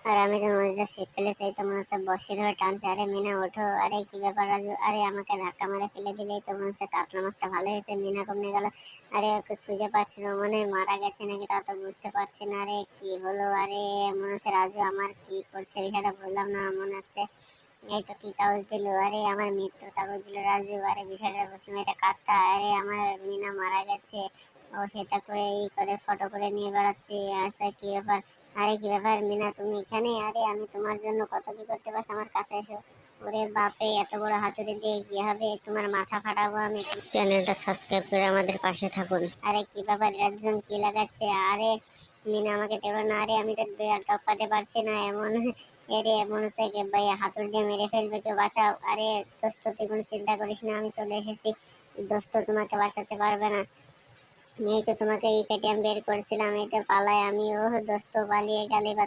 আর আমি তো নদীতে ছিপ ফেলে সেই তো মনে হচ্ছে বর্ষি ধরে টানছে। আরে মিনা ওঠো, আরে কি ব্যাপার রাজু? আরে আমাকে ধাক্কা মারে ফেলে দিলেই তো মনে হচ্ছে কাতলা মাছটা ভালো হয়েছে। মিনা কমে গেল। আরে ওকে খুঁজে পাচ্ছি না, মনে হয় মারা গেছে নাকি তা তো বুঝতে পারছি না। আরে কি হলো? আরে মনে হচ্ছে রাজু আমার কি করছে বিষয়টা বুঝলাম না। মনে হচ্ছে এই তো কি কাগজ দিল, আরে আমার মৃত্যুর কাগজ দিল রাজু। আরে বিষয়টা বুঝলাম, এটা কাকটা। আরে আমার মিনা মারা গেছে। ও সেটা করে ই করে ফটো করে নিয়ে বেড়াচ্ছে। আচ্ছা কি ব্যাপার? আরে কি ব্যাপার মিনা, তুমি এখানে? আরে আমি তোমার জন্য কত কি করতে পারছি, আমার কাছে এসো। ওরে বাপরে, এত বড় হাতুড়ি দিয়ে কি হবে? তোমার মাথা ফাটাবো আমি। চ্যানেলটা সাবস্ক্রাইব করে আমাদের পাশে থাকুন। আরে কি ব্যাপার, একজন কি লাগাচ্ছে? আরে মিনা আমাকে দেবো না। আরে আমি তো দেয়াল টপকাতে পারছি না এমন। এরে এমন হচ্ছে কি ভাই, হাতুড়ি দিয়ে মেরে ফেলবে, কেউ বাঁচাও। আরে দোস্ত তুই কোনো চিন্তা করিস না, আমি চলে এসেছি। দোস্ত তোমাকে বাঁচাতে পারবে না। এই তো তোমাকে এই পেটিএম বের করেছিলাম, এই তো পালাই আমি। ও দোস্ত পালিয়ে গেলে বা